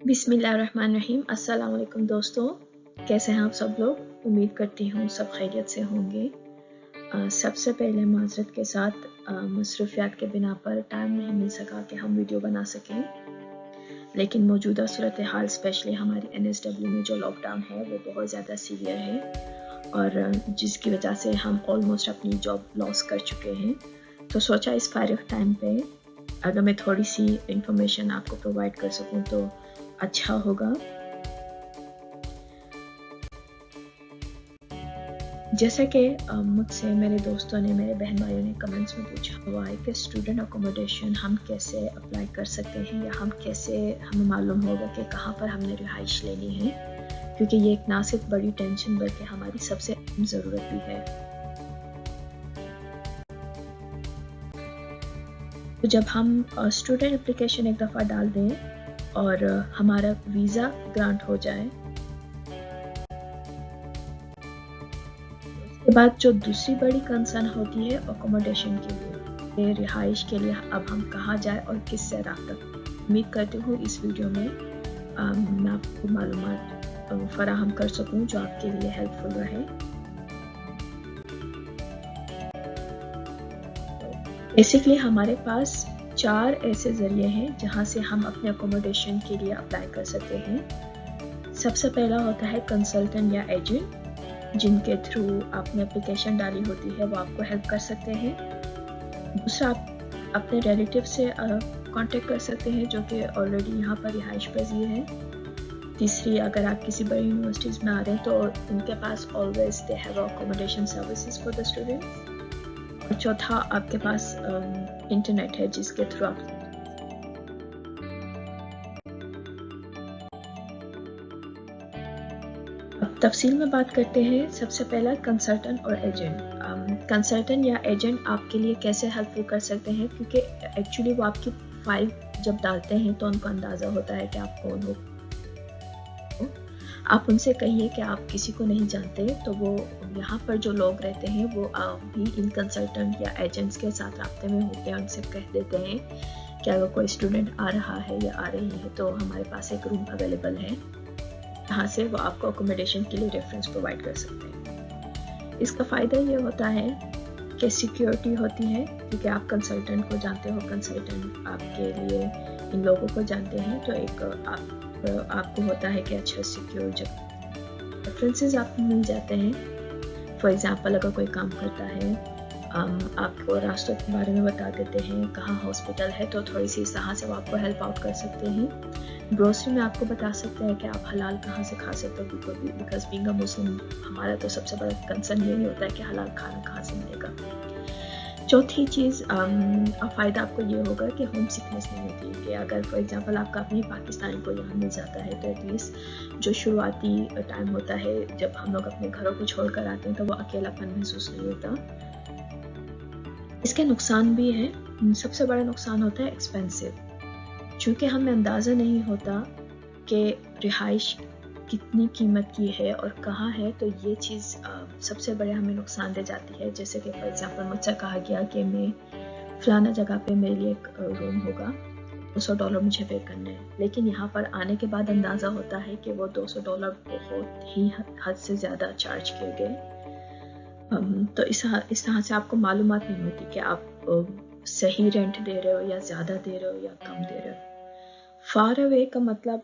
बिस्मिल्लाहिर्रहमानिर्रहीम। अस्सलाम वालेकुम दोस्तों, कैसे हैं आप सब लोग? उम्मीद करती हूँ सब खैरियत से होंगे। सबसे पहले माज़रत के साथ मसरूफियात के बिना पर टाइम नहीं मिल सका कि हम वीडियो बना सकें, लेकिन मौजूदा सूरत हाल स्पेशली हमारी NSW में जो लॉकडाउन है वो बहुत ज़्यादा सीवियर है और जिसकी वजह से हम ऑलमोस्ट अपनी जॉब लॉस कर चुके हैं। तो सोचा इस फारिग टाइम पे अगर मैं थोड़ी सी इंफॉर्मेशन आपको प्रोवाइड कर सकूं तो अच्छा होगा। जैसे कि मुझसे मेरे दोस्तों ने, मेरे बहन भाइयों ने कमेंट्स में पूछा हुआ है कि स्टूडेंट अकोमोडेशन हम कैसे अप्लाई कर सकते हैं या हमें मालूम होगा कि कहाँ पर हमने रिहाइश लेनी है, क्योंकि ये एक ना सिर्फ बड़ी टेंशन बल्कि हमारी सबसे अहम ज़रूरत भी है। तो जब हम स्टूडेंट एप्लीकेशन एक दफ़ा डाल दें और हमारा वीज़ा ग्रांट हो जाए, उसके बाद जो दूसरी बड़ी कंसर्न होती है अकोमोडेशन के लिए, रिहाइश के लिए अब हम कहाँ जाए और किससे रब्ता। उम्मीद करती हूँ इस वीडियो में मैं आपको मालूमात फराहम कर सकूँ जो आपके लिए हेल्पफुल रहे। बेसिकली हमारे पास 4 ऐसे ज़रिए हैं जहाँ से हम अपने अकोमोडेशन के लिए अप्लाई कर सकते हैं। सबसे पहला होता है कंसल्टेंट या एजेंट, जिनके थ्रू आपने एप्लीकेशन डाली होती है, वो आपको हेल्प कर सकते हैं। दूसरा, आप अपने रिलेटिव से कांटेक्ट कर सकते हैं जो कि ऑलरेडी यहाँ पर रिहाइश पजीर है। तीसरी, अगर आप किसी बड़ी यूनिवर्सिटीज़ में आ रहे हैं तो उनके पास always they have accommodation services for the students. और चौथा, आपके पास इंटरनेट है जिसके थ्रू आप तफसील में बात करते हैं। सबसे पहला कंसल्टेंट और एजेंट। कंसल्टेंट या एजेंट आपके लिए कैसे हेल्पफुल कर सकते हैं, क्योंकि एक्चुअली वो आपकी फाइल जब डालते हैं तो उनको अंदाज़ा होता है कि आप कौन हो। आप उनसे कहिए कि आप किसी को नहीं जानते, तो वो यहाँ पर जो लोग रहते हैं वो भी इन कंसल्टेंट या एजेंट्स के साथ राब्ते में होते हैं। उनसे कह देते हैं कि अगर कोई स्टूडेंट आ रहा है या आ रही है तो हमारे पास एक रूम अवेलेबल है, यहाँ से वो आपको अकोमोडेशन के लिए रेफरेंस प्रोवाइड कर सकते हैं। इसका फ़ायदा ये होता है कि सिक्योरिटी होती है, क्योंकि आप कंसल्टेंट को जानते हो, कंसल्टेंट आपके लिए इन लोगों को जानते हैं, तो एक आपको होता है कि अच्छा सिक्योर जब रेफरेंसेस आपको मिल जाते हैं। फॉर एग्ज़ाम्पल, अगर कोई काम करता है, आपको रास्तों के बारे में बता देते हैं, कहाँ हॉस्पिटल है, तो थोड़ी सी इस तरह से वो आपको हेल्प आउट कर सकते हैं। ग्रोसरी में आपको बता सकते हैं कि आप हलाल कहाँ से खा सकते हो, बिकॉज बीइंग अ मुस्लिम हमारा तो सबसे बड़ा कंसर्न यही होता है कि हलाल खाना कहाँ से मिलेगा। चौथी चीज़, फ़ायदा आपको ये होगा कि होम सिकनेस नहीं होती, कि अगर फॉर एग्जांपल आपका अपने पाकिस्तानी को यहाँ मिल जाता है तो एटलीस्ट जो शुरुआती टाइम होता है जब हम लोग अपने घरों को छोड़ कर आते हैं तो वो अकेलापन महसूस नहीं होता। इसके नुकसान भी हैं। सबसे बड़ा नुकसान होता है एक्सपेंसिव, चूँकि हमें अंदाज़ा नहीं होता कि रिहाइश कितनी कीमत की है और कहाँ है, तो ये चीज़ सबसे बड़े हमें नुकसान दे जाती है। जैसे कि फॉर एग्जांपल मुझसे कहा गया कि मैं फ़लाना जगह पे मेरे लिए एक रूम होगा, $200 मुझे पे करने हैं, लेकिन यहाँ पर आने के बाद अंदाज़ा होता है कि वो $200 बहुत ही हद से ज़्यादा चार्ज किए गए। तो इस तरह से आपको मालूमात नहीं होती कि आप सही रेंट दे रहे हो या ज़्यादा दे रहे हो या कम दे रहे हो। फार अवे का मतलब,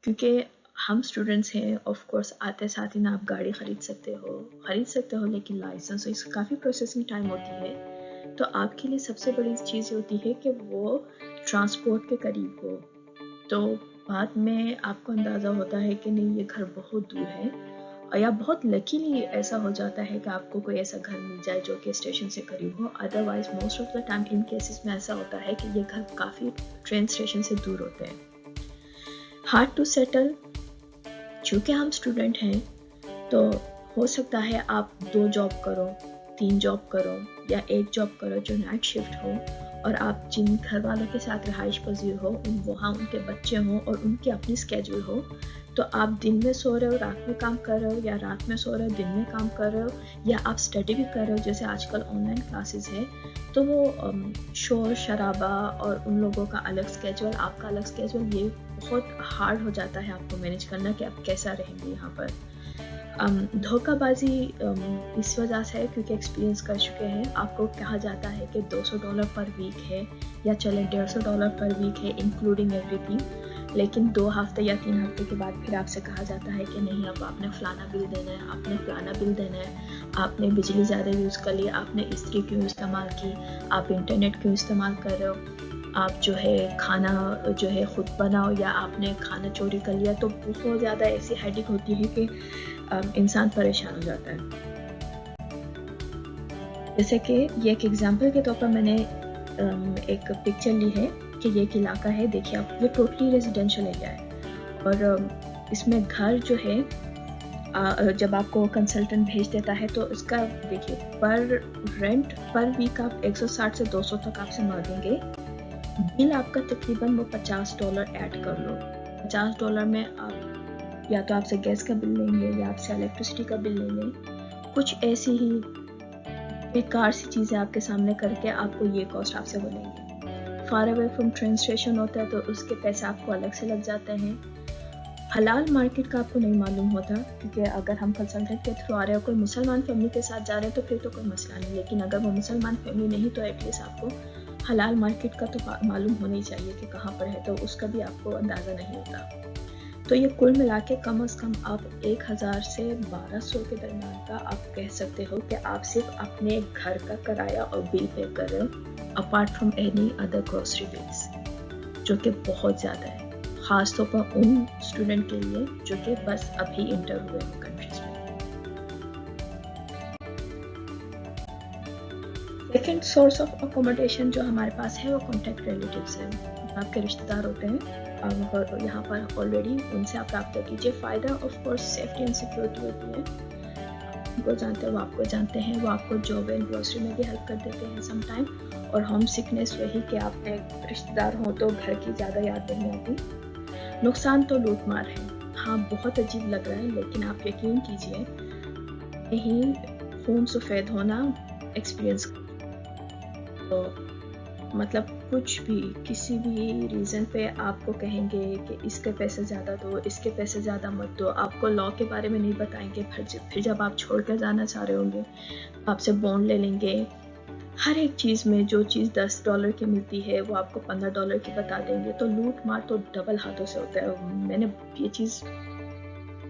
क्योंकि हम स्टूडेंट्स हैं, ऑफ कोर्स आते साथ ही ना आप गाड़ी ख़रीद सकते हो, लेकिन लाइसेंस, इसकी काफ़ी प्रोसेसिंग टाइम होती है। तो आपके लिए सबसे बड़ी चीज़ होती है कि वो ट्रांसपोर्ट के करीब हो। तो बाद में आपको अंदाज़ा होता है कि नहीं, ये घर बहुत दूर है, और या बहुत लकीली ऐसा हो जाता है कि आपको कोई ऐसा घर मिल जाए जो कि स्टेशन से करीब हो। Otherwise most of the time in cases में ऐसा होता है कि ये घर काफ़ी ट्रेन स्टेशन से दूर होते हैं। हार्ड टू सेटल, चूँकि हम स्टूडेंट हैं तो हो सकता है आप 2 जॉब करो, 3 जॉब करो या 1 जॉब करो जो नाइट शिफ्ट हो, اور آپ جن گھر والوں کے ساتھ رہائش پذیر ہو وہاں ان کے بچے ہوں اور ان کی اپنی اسکیجول ہو، تو آپ دن میں سو رہے ہو رات میں کام کر رہے ہو، یا رات میں سو رہے ہو دن میں کام کر رہے ہو، یا آپ اسٹڈی بھی کر رہے ہو جیسے آج کل آن لائن کلاسز ہے، تو وہ شور شرابہ اور ان لوگوں کا الگ اسکیجول، آپ کا الگ اسکیجول، یہ بہت ہارڈ ہو جاتا ہے آپ کو مینیج کرنا کہ آپ کیسا رہیں گے یہاں پر۔ دھوکہ بازی اس وجہ سے ہے کیونکہ ایکسپیرینس کر چکے ہیں، آپ کو کہا جاتا ہے کہ $200 پر ویک ہے، یا چلیں $150 پر ویک ہے انکلوڈنگ ایوری تھنگ، لیکن 2 ہفتے یا 3 ہفتے کے بعد پھر آپ سے کہا جاتا ہے کہ نہیں، اب آپ نے فلانا بل دینا ہے، آپ نے فلانا بل دینا ہے، آپ نے بجلی زیادہ یوز کر لی، آپ نے استری کیوں استعمال کی، آپ انٹرنیٹ کیوں استعمال کر رہے ہو، آپ جو ہے کھانا جو ہے خود بناؤ یا آپ نے کھانا چوری کر لیا۔ تو بہت زیادہ ایسی ہیڈک ہوتی ہے کہ انسان پریشان ہو جاتا ہے۔ جیسے کہ یہ ایک ایگزامپل کے طور پر میں نے ایک پکچر لی ہے کہ یہ ایک علاقہ ہے، دیکھیے آپ، یہ ٹوٹلی ریزیڈینشیل ایریا ہے، اور اس میں گھر جو ہے جب آپ کو کنسلٹنٹ بھیج دیتا ہے تو اس کا دیکھیے پر رینٹ پر ویک آپ 160 سے 200 تک آپ سے مانگیں گے، بل آپ کا تقریباً وہ $50 ایڈ کر لو، $50 میں آپ یا تو آپ سے گیس کا بل لیں گے یا آپ سے الیکٹرسٹی کا بل لیں گے، کچھ ایسی ہی بیکار سی چیزیں آپ کے سامنے کر کے آپ کو یہ کاسٹ آپ سے بولیں گے۔ Far away from train station ہوتا ہے تو اس کے پیسے آپ کو الگ سے لگ جاتے ہیں۔ حلال مارکیٹ کا آپ کو نہیں معلوم ہوتا، کیونکہ اگر ہم کنسلٹنٹ کے تھرو آ رہے ہو، کوئی مسلمان فیملی کے ساتھ جا رہے ہیں تو پھر تو کوئی مسئلہ نہیں، لیکن اگر وہ مسلمان فیملی نہیں تو ایٹ لیسٹ آپ کو حلال مارکیٹ کا تو معلوم ہونا ہی چاہیے کہ کہاں پر ہے، تو اس کا بھی آپ کو اندازہ نہیں ہوتا۔ تو یہ کل ملا کے کم از کم آپ 1000 سے 1200 کے درمیان کا آپ کہہ سکتے ہو کہ آپ صرف اپنے گھر کا کرایہ اور بل پے کر رہے ہو، apart from any other grocery bills, جو کہ بہت زیادہ ہے، خاص طور پر ان اسٹوڈنٹ کے لیے جو کہ بس ابھی انٹر ہوئے ہیں کنٹریز میں۔ سیکنڈ سورس آف اکوموڈیشن جو ہمارے پاس ہے وہ کانٹیکٹ ریلیٹیوز ہیں، آپ کے رشتہ دار ہوتے ہیں اور یہاں پر آلریڈی ان سے آپ رابطہ کیجیے۔ فائدہ of course safety and security ہوتی ہے، آپ کو جانتے ہیں وہ آپ کو جانتے ہیں، وہ آپ کو جاب اینڈ گروسری میں بھی ہیلپ کر دیتے ہیں سم ٹائم، اور ہوم سکنس وہی کہ آپ نے رشتہ دار ہوں تو گھر کی زیادہ یاد نہیں آتی۔ نقصان تو لوٹ مار ہے، ہاں بہت عجیب لگ رہا ہے لیکن آپ یقین کیجیے یہی خون سفید ہونا ایکسپیرئنس، تو مطلب کچھ بھی کسی بھی ریزن پہ آپ کو کہیں گے کہ اس کے پیسے زیادہ دو، اس کے پیسے زیادہ مت دو، آپ کو لا کے بارے میں نہیں بتائیں گے، پھر جب آپ چھوڑ کر جانا چاہ رہے ہوں گے آپ سے بونڈ لے لیں گے، ہر ایک چیز میں جو چیز $10 کی ملتی ہے وہ آپ کو $15 کی بتا دیں گے، تو لوٹ مار تو ڈبل ہاتھوں سے ہوتا ہے۔ میں نے یہ چیز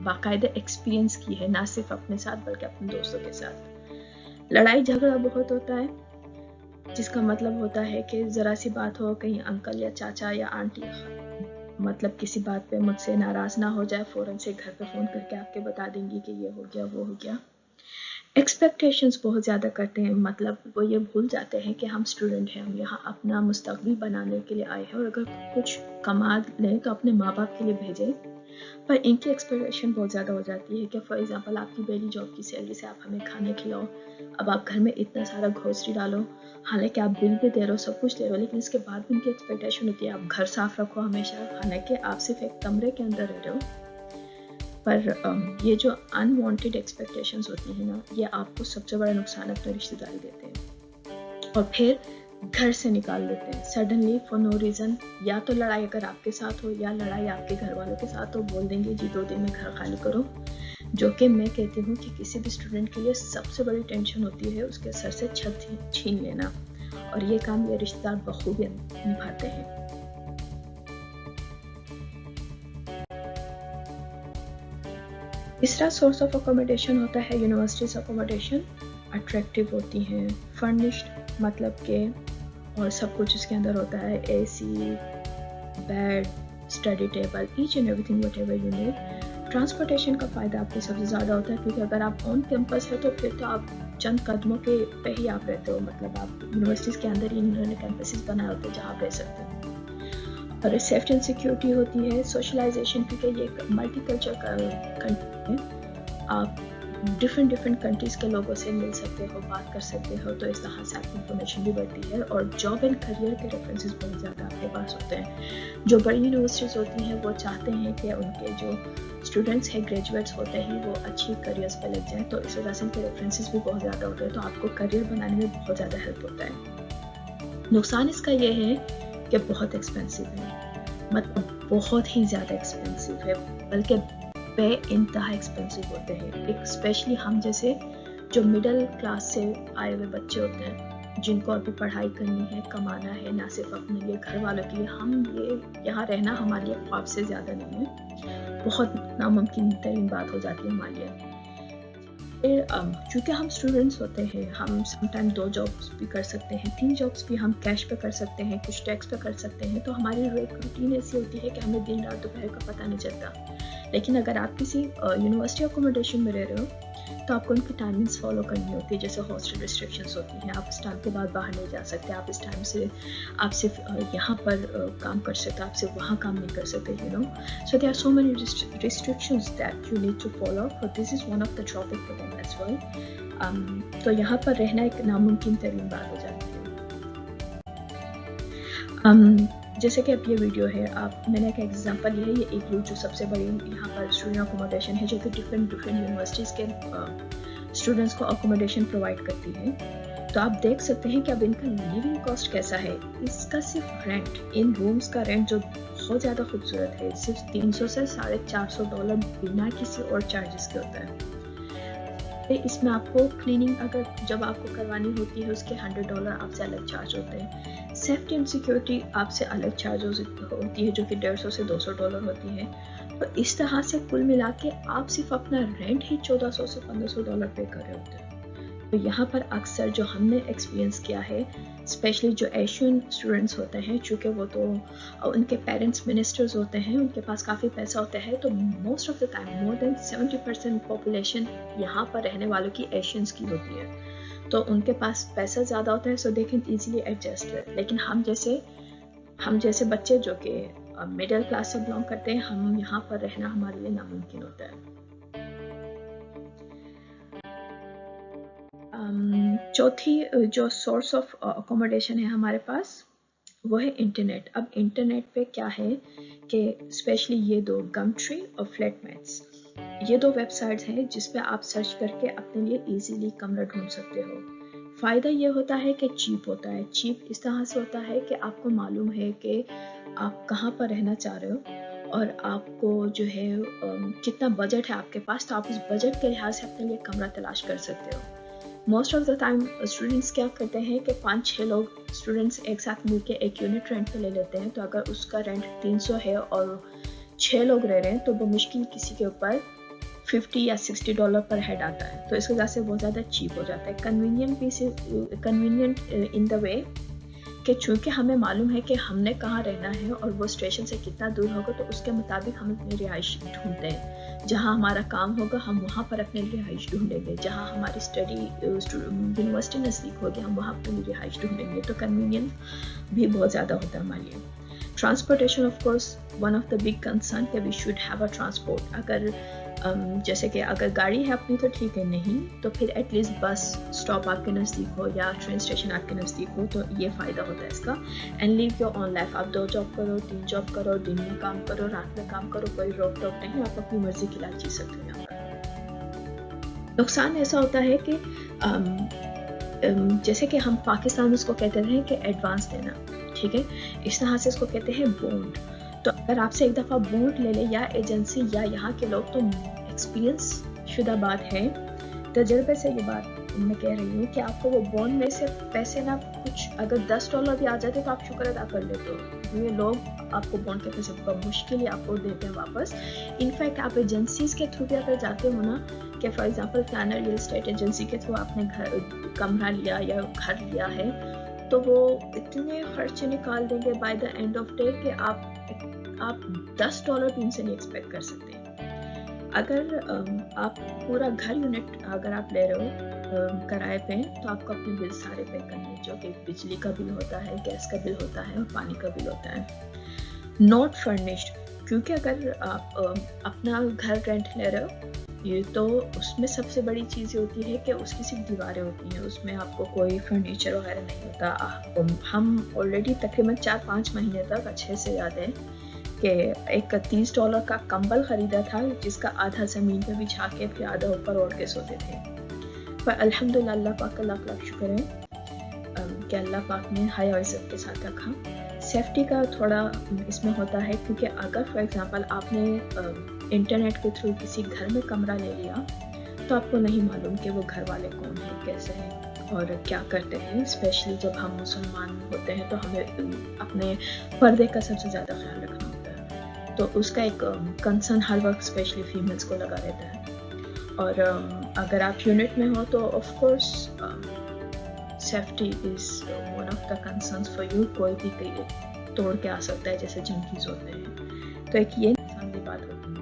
باقاعدہ ایکسپیرینس کی ہے، نہ صرف اپنے ساتھ بلکہ اپنے دوستوں کے ساتھ۔ لڑائی جھگڑا بہت ہوتا ہے، جس کا مطلب ہوتا ہے کہ ذرا سی بات ہو، کہیں انکل یا چاچا یا آنٹی مطلب کسی بات پہ مجھ سے ناراض نہ ہو جائے، فوراً سے گھر پہ فون کر کے آپ کے بتا دیں گی کہ یہ ہو گیا وہ ہو گیا۔ ایکسپیکٹیشنز بہت زیادہ کرتے ہیں، مطلب وہ یہ بھول جاتے ہیں کہ ہم اسٹوڈنٹ ہیں، ہم یہاں اپنا مستقبل بنانے کے لیے آئے ہیں، اور اگر کچھ کما لیں تو اپنے ماں باپ کے لیے بھیجیں، پر ان کی ایکسپیکٹیشن بہت زیادہ ہو جاتی ہے کہ فار ایگزامپل آپ کی پہلی جاب کی سیلری سے آپ ہمیں کھانا کھلاؤ، اب آپ گھر میں اتنا سارا گروسری ڈالو، حالانکہ آپ بل بھی دے رہے ہو، سب کچھ دے رہے ہو، لیکن اس کے بعد بھی ان کی ایکسپیکٹیشن ہوتی ہے آپ گھر صاف رکھو ہمیشہ، حالانکہ آپ صرف ایک کمرے کے اندر رہ رہے ہو۔ پر یہ جو انوانٹیڈ ایکسپیکٹیشنز ہوتی ہیں نا، یہ آپ کو سب سے بڑا نقصان اپنے رشتہ داری دیتے ہیں، اور پھر گھر سے نکال دیتے ہیں سڈنلی فور نو ریزن، یا تو لڑائی اگر آپ کے ساتھ ہو یا لڑائی آپ کے گھر والوں کے ساتھ ہو، بول دیں گے جی 2 دن میں گھر خالی کرو، جو کہ میں کہتی ہوں کہ کسی بھی اسٹوڈنٹ کے لیے سب سے بڑی ٹینشن ہوتی ہے اس کے سر سے چھت چھین لینا، اور یہ کام یہ رشتہ دار بخوبی نبھاتے ہیں۔ تیسرا سورس آف اکوموڈیشن ہوتا ہے یونیورسٹیز اکوموڈیشن، اٹریکٹیو ہوتی ہیں، فرنشڈ مطلب کہ اور سب کچھ اس کے اندر ہوتا ہے، A C, bed, study table, each and everything whatever you need. Transportation کا فائدہ آپ کو سب سے زیادہ ہوتا ہے، کیونکہ اگر آپ آن کیمپس ہے تو پھر تو آپ چند قدموں کے پہ ہی آپ رہتے ہو، مطلب آپ یونیورسٹیز کے اندر ہی انہوں نے کیمپسز بنائے ہوتے ہیں جہاں آپ رہ سکتے ہیں۔ اور سیفٹی اینڈ سیکیورٹی ہوتی ہے، سوشلائزیشن، کیونکہ یہ ایک ملٹی کلچر کا کنٹری ہے، آپ डिफरेंट कंट्रीज़ के लोगों से मिल सकते हो, बात कर सकते हो, तो इस तरह से आपकी इंफॉर्मेशन भी बढ़ती है। और जॉब एंड करियर के रेफरेंसेस बहुत ज़्यादा आपके पास होते हैं। जो बड़ी यूनिवर्सिटीज़ होती हैं वो चाहते हैं कि उनके जो स्टूडेंट्स हैं, ग्रेजुएट्स होते ही वो अच्छी करियर्स पे लग जाएँ, तो इस वजह से इनके रेफरेंसेस भी बहुत ज़्यादा होते हैं, तो आपको करियर बनाने में बहुत ज़्यादा हेल्प होता है। नुकसान इसका ये है कि बहुत एक्सपेंसिव है, मतलब बहुत ही ज़्यादा एक्सपेंसिव है, बल्कि बे इंतहा एक्सपेंसिव होते हैं। एक स्पेशली हम जैसे जो मिडिल क्लास से आए हुए बच्चे होते हैं, जिनको अभी पढ़ाई करनी है, कमाना है, ना सिर्फ अपने लिए, घर वालों के लिए, हम ये यहाँ रहना हमारे लिए ख्वाब से ज़्यादा नहीं है, बहुत नामुमकिन तरीन बात हो जाती है हमारे लिए। फिर चूँकि हम स्टूडेंट्स होते हैं, हम समटाइम 2 जॉब्स भी कर सकते हैं, 3 जॉब्स भी हम कैश पे कर सकते हैं, कुछ टैक्स पे कर सकते हैं, तो हमारी एक रूटीन ऐसी होती है कि हमें दिन रात दोपहर का पता नहीं चलता। लेकिन अगर आप किसी यूनिवर्सिटी अकोमोडेशन में रह रहे हो, तो आपको उनकी टाइमिंग्स फॉलो करनी होती है, जैसे हॉस्टल रिस्ट्रिक्शंस होती हैं, आप इस टाइम के बाद बाहर नहीं जा सकते, आप इस टाइम से आप सिर्फ यहाँ पर काम कर सकते, आप सिर्फ वहाँ काम नहीं कर सकते, you know. So there are so many restrictions that you need to follow, but this is one of the drawback for them as well. तो यहाँ पर रहना एक नामुमकिन तरीन बात हो जाती है। जैसे कि अब ये वीडियो है, आप मैंने एक एग्जांपल लिया है, ये एक जो सबसे बड़ी यहाँ पर स्टूडेंट अकोमोडेशन है, जो कि डिफरेंट यूनिवर्सिटीज़ के स्टूडेंट्स को अकोमोडेशन प्रोवाइड करती है। तो आप देख सकते हैं कि अब इनका लिविंग कॉस्ट कैसा है। इसका सिर्फ रेंट, इन रूम्स का रेंट जो बहुत ज़्यादा खूबसूरत है, सिर्फ 300 से $450 बिना किसी और चार्जेस के होता है। इसमें आपको क्लीनिंग अगर जब आपको करवानी होती है, उसके $100 आपसे अलग चार्ज होते हैं। सेफ्टी एंड सिक्योरिटी आपसे अलग चार्ज होती है, जो कि $150 से $200 होती है। तो इस तरह से कुल मिला के आप सिर्फ अपना रेंट ही $1400 से $1500 पे कर रहे होते हैं। तो यहाँ पर अक्सर जो हमने एक्सपीरियंस किया है, स्पेशली जो एशियन स्टूडेंट्स होते हैं, चूँकि वो तो उनके पेरेंट्स मिनिस्टर्स होते हैं, उनके पास काफ़ी पैसा होता है, तो most of the time more than 70% population यहाँ पर रहने वालों की एशियंस की होती है, तो उनके पास पैसा ज़्यादा होता है, सो दे कैन ईजिली एडजस्ट। लेकिन हम जैसे बच्चे जो कि मिडिल क्लास से बिलोंग करते हैं, हम यहाँ पर रहना हमारे लिए नामुमकिन होता है। चौथी जो सोर्स ऑफ अकोमोडेशन है हमारे पास, वो है इंटरनेट। अब इंटरनेट पे क्या है कि स्पेशली ये दो, गमट्री और फ्लैटमेट्स, ये दो वेबसाइट्स हैं जिस पे आप सर्च करके अपने लिए इजीली कमरा ढूंढ सकते हो। फ़ायदा ये होता है कि चीप होता है। चीप इस तरह से होता है कि आपको मालूम है कि आप कहाँ पर रहना चाह रहे हो और आपको जो है कितना बजट है आपके पास, तो आप उस बजट के लिहाज से अपने लिए कमरा तलाश कर सकते हो। Most of the time students क्या करते हैं कि 5-6 लोग स्टूडेंट्स एक साथ मिलकर एक यूनिट रेंट पे ले लेते हैं, तो अगर उसका रेंट 300 है और 6 लोग रह रहे हैं, तो वो मुश्किल किसी के ऊपर $50 या $60 पर हेड आता है, तो इस वजह से बहुत ज़्यादा चीप हो जाता है। कन्वीनियंट इन द वे कि चूँकि हमें मालूम है कि हमने कहाँ रहना है और वो स्टेशन से कितना दूर होगा, तो उसके मुताबिक हम अपनी रिहाइश ढूंढते हैं। जहाँ हमारा काम होगा हम वहाँ पर अपने लिए रिहाइश ढूंढेंगे, जहाँ हमारी स्टडी यूनिवर्सिटी नज़दीक होगी हम वहाँ अपने लिए रिहाइश ढूंढेंगे। तो कन्वीनियंस भी बहुत ज़्यादा होता है हमारे लिए। Transportation of course one of the big concern कि we should have a transport. अगर जैसे कि अगर गाड़ी है अपनी तो ठीक है, नहीं तो फिर एटलीस्ट बस स्टॉप आपके नज़दीक हो या ट्रेन स्टेशन आपके नज़दीक हो, तो ये फ़ायदा होता है इसका। And live your on life, आप 2 जॉब करो, 3 जॉब करो, दिन में काम करो, रात में काम करो, कोई रोक टोक नहीं, आप अपनी मर्जी की लाइफ जी सकते हो यहाँ पर। नुकसान ऐसा होता है कि जैसे कि हम पाकिस्तान में उसको कहते हैं कि एडवांस देना, ठीक है, इस तरह से इसको कहते हैं बॉन्ड। तो अगर आपसे एक दफ़ा बॉन्ड ले ले या एजेंसी या यहाँ के लोग, तो एक्सपीरियंस शुदा बात है, तजर्बे से ये बात मैं कह रही हूँ कि आपको वो बॉन्ड में से पैसे ना कुछ अगर $10 भी आ जाते तो आप शुक्र अदा कर लेते हो। ये लोग आपको बॉन्ड के पैसे मुश्किल ही आपको देते हैं वापस। इनफैक्ट आप एजेंसीज के थ्रू भी अगर जाते हो ना, कि for example planner real estate agency के थ्रू आपने घर कमरा लिया या घर लिया है, तो वो इतने खर्चे निकाल देंगे by the end of day कि आप $10 भी उनसे नहीं एक्सपेक्ट कर सकते। अगर आप पूरा घर यूनिट अगर आप ले रहे हो किराए पे, तो आपको अपने बिल सारे पे करने, जो कि बिजली का बिल होता है, गैस का बिल होता है और पानी का बिल होता है। नॉट फर्निश्ड, क्योंकि अगर आप अपना घर रेंट ले रहे हो یہ تو اس میں سب سے بڑی چیز یہ ہوتی ہے کہ اس کی صرف دیواریں ہوتی ہیں, اس میں آپ کو کوئی فرنیچر وغیرہ نہیں ہوتا. ہم آلریڈی تقریباً 4-5 مہینے تک اچھے سے یاد ہے کہ ایک $30 کا کمبل خریدا تھا جس کا آدھا زمین پہ بچھا کے پھر آدھا اوپر اوڑھ کے سوتے تھے. پر الحمدللہ اللہ پاک کا لاکھ لاکھ شکر ہے کہ اللہ پاک نے حیا و عزت کے ساتھ رکھا. سیفٹی کا تھوڑا اس میں ہوتا ہے کیونکہ اگر فار ایگزامپل آپ نے انٹرنیٹ کے تھرو کسی گھر میں کمرہ لے لیا تو آپ کو نہیں معلوم کہ وہ گھر والے کون ہیں, کیسے ہیں اور کیا کرتے ہیں. اسپیشلی جب ہم مسلمان ہوتے ہیں تو ہمیں اپنے پردے کا سب سے زیادہ خیال رکھنا ہوتا ہے, تو اس کا ایک کنسرن ہر وقت اسپیشلی فیمیلس کو لگا رہتا ہے. اور اگر آپ یونٹ میں ہو تو of course safety is one of the concerns for you. کوئی بھی توڑ کے آ سکتا ہے جیسے جنکیز ہوتے ہیں, تو ایک یہ نقصان دہ بات ہوتی ہے.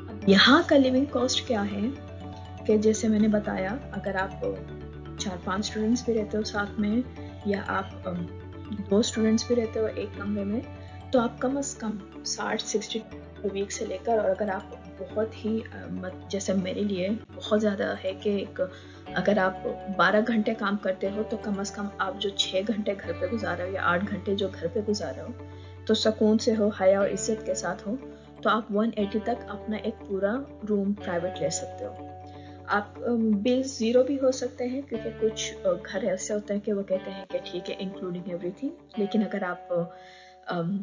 اب یہاں کا لیونگ کاسٹ کیا ہے کہ جیسے میں نے بتایا, اگر آپ 4-5 اسٹوڈنٹس بھی رہتے ہو ساتھ میں یا آپ 2 اسٹوڈنٹس بھی رہتے ہو ایک کمرے میں, تو آپ کم از کم 60-60 ویک سے لے کر, اور اگر آپ بہت ہی جیسے میرے لیے بہت زیادہ ہے کہ اگر آپ 12 گھنٹے کام کرتے ہو تو کم از کم آپ جو 6 گھنٹے گھر پہ گزارے ہو یا 8 گھنٹے جو گھر پہ گزارے ہو تو سکون سے ہو, حیا اور عزت کے ساتھ ہو, تو آپ 180 تک اپنا ایک پورا روم پرائیویٹ لے سکتے ہو. آپ بل 0 بھی ہو سکتے ہیں کیونکہ کچھ گھر ایسے ہوتے ہیں کہ وہ کہتے ہیں کہ ٹھیک ہے انکلوڈنگ ایوری تھنگ, لیکن اگر آپ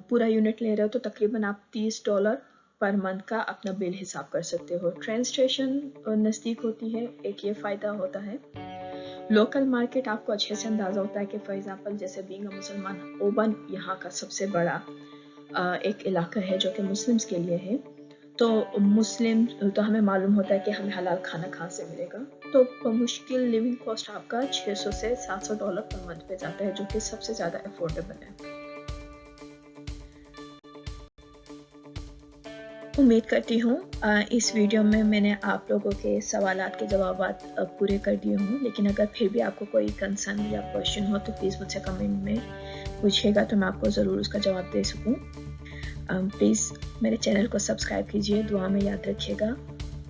پورا یونٹ لے رہے ہو تو تقریباً آپ $30 پر منتھ کا اپنا بل حساب کر سکتے ہو. ٹرین اسٹیشن نزدیک ہوتی ہے, ایک یہ فائدہ ہوتا ہے. لوکل مارکیٹ آپ کو اچھے سے اندازہ ہوتا ہے کہ فار ایگزامپل جیسے بینگ اے مسلمان, اوبن یہاں کا سب سے بڑا ایک علاقہ ہے جو کہ مسلمس کے لیے ہے, تو مسلم تو ہمیں معلوم ہوتا ہے کہ ہمیں حلال کھانا کہاں سے ملے گا, تو مشکل لیونگ کاسٹ آپ کا $600 سے $700 پر منتھ پہ جاتا ہے, جو کہ سب سے زیادہ افورڈیبل ہے. امید کرتی ہوں اس ویڈیو میں نے آپ لوگوں کے سوالات کے جوابات پورے کر دیے ہوں, لیکن اگر پھر بھی آپ کو کوئی کنسرن یا کوشچن ہو تو پلیز مجھ سے کمنٹ میں پوچھیے گا, تو میں آپ کو ضرور اس کا جواب دے سکوں. پلیز میرے چینل کو سبسکرائب کیجیے, دعا میں یاد رکھیے گا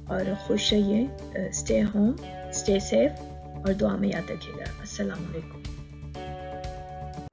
اور خوش رہیے. اسٹے ہوم, اسٹے سیف اور دعا میں یاد رکھیے گا. السلام علیکم.